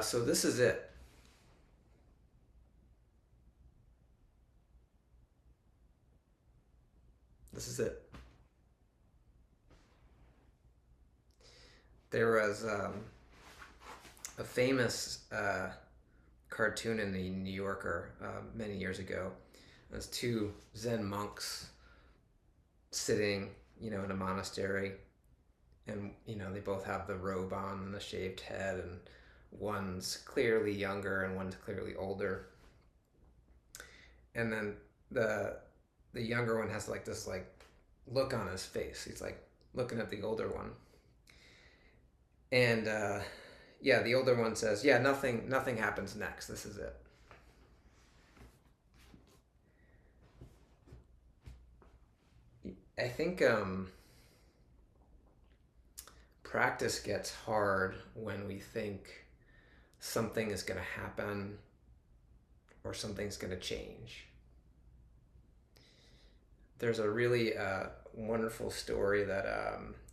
So this is it. This is it. There was a famous cartoon in the New Yorker many years ago. There's two Zen monks sitting, in a monastery, and they both have the robe on and the shaved head, and one's clearly younger and one's clearly older. And then the the younger one has like this look on his face. He's like looking at the older one, and yeah, the older one says, "Yeah, nothing happens next. This is it." I think practice gets hard when we think something is going to happen or something's going to change. There's a really wonderful story that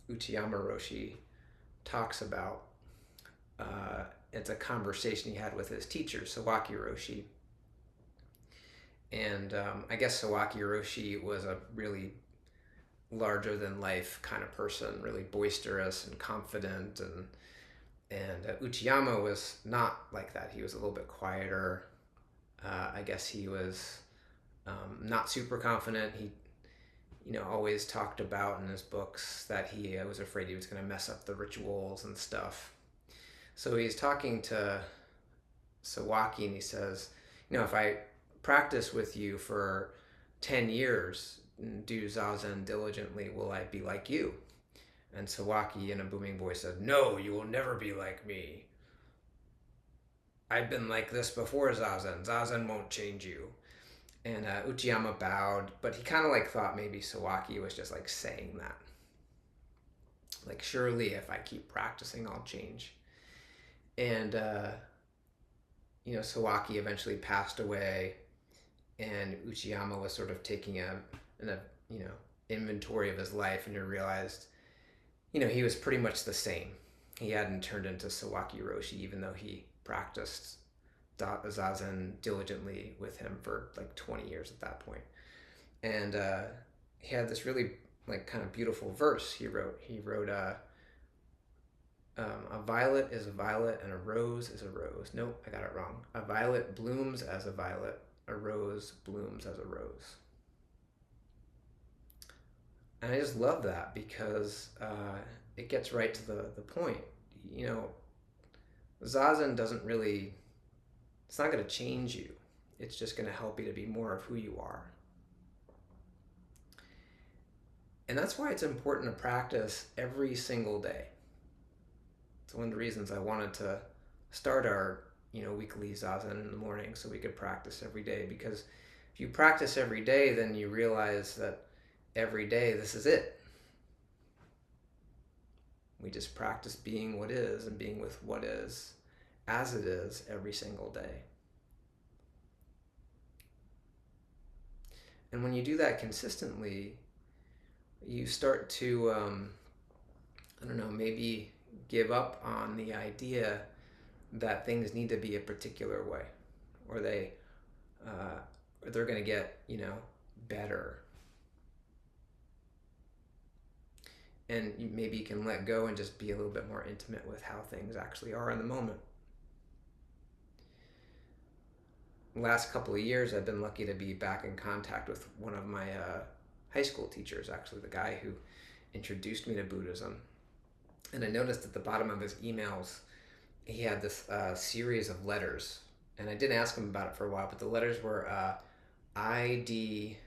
Uchiyama Roshi talks about. It's a conversation he had with his teacher, Sawaki Roshi. And I guess Sawaki Roshi was a really larger than life kind of person, really boisterous and confident, and Uchiyama was not like that. He was a little bit quieter. I guess he was not super confident. He always talked about in his books that he was afraid he was going to mess up the rituals and stuff. So he's talking to Sawaki and he says, if I practice with you for 10 years and do Zazen diligently, will I be like you? And Sawaki, in a booming voice, said, "No, you will never be like me. I've been like this before Zazen. Zazen won't change you." And Uchiyama bowed, but he kind of thought maybe Sawaki was just saying that. Like, surely if I keep practicing, I'll change. And, Sawaki eventually passed away, and Uchiyama was sort of taking a inventory of his life, and he realized, he was pretty much the same. He hadn't turned into Sawaki Roshi, even though he practiced Zazen diligently with him for 20 years at that point. And he had this really kind of beautiful verse he wrote. He wrote, a violet is a violet and a rose is a rose. Nope, I got it wrong. A violet blooms as a violet, a rose blooms as a rose. And I just love that because it gets right to the point. Zazen doesn't really, it's not going to change you. It's just going to help you to be more of who you are. And that's why it's important to practice every single day. It's one of the reasons I wanted to start our weekly Zazen in the morning, so we could practice every day. Because if you practice every day, then you realize that every day this is it. We just practice being what is and being with what is as it is every single day. And when you do that consistently, you start to, I don't know, maybe give up on the idea that things need to be a particular way, or they're going to get better, and maybe you can let go and just be a little bit more intimate with how things actually are in the moment. The last couple of years, I've been lucky to be back in contact with one of my high school teachers, actually the guy who introduced me to Buddhism. And I noticed at the bottom of his emails, he had this series of letters. And I didn't ask him about it for a while, but the letters were IDGBTT.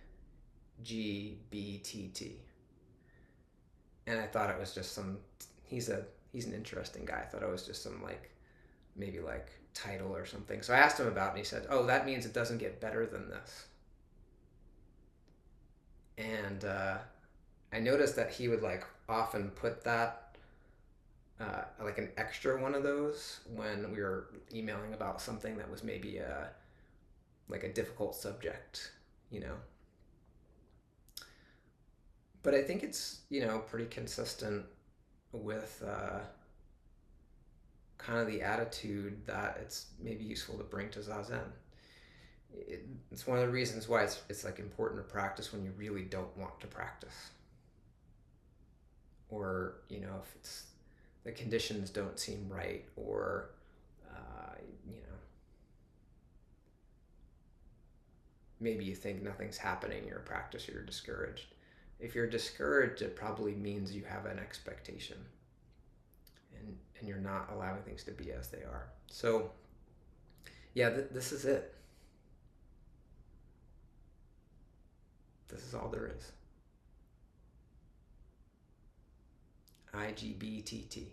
And I thought it was just he's an interesting guy. I thought it was just some maybe title or something. So I asked him about it, and he said, "Oh, that means it doesn't get better than this." And I noticed that he would often put that an extra one of those when we were emailing about something that was maybe a difficult subject, But I think it's pretty consistent with kind of the attitude that it's maybe useful to bring to Zazen. It's one of the reasons why it's like important to practice when you really don't want to practice, or if it's the conditions don't seem right, or you know maybe you think nothing's happening in your practice, or you're discouraged. If you're discouraged, it probably means you have an expectation, and you're not allowing things to be as they are. So yeah, this is it. This is all there is. Idgbtt.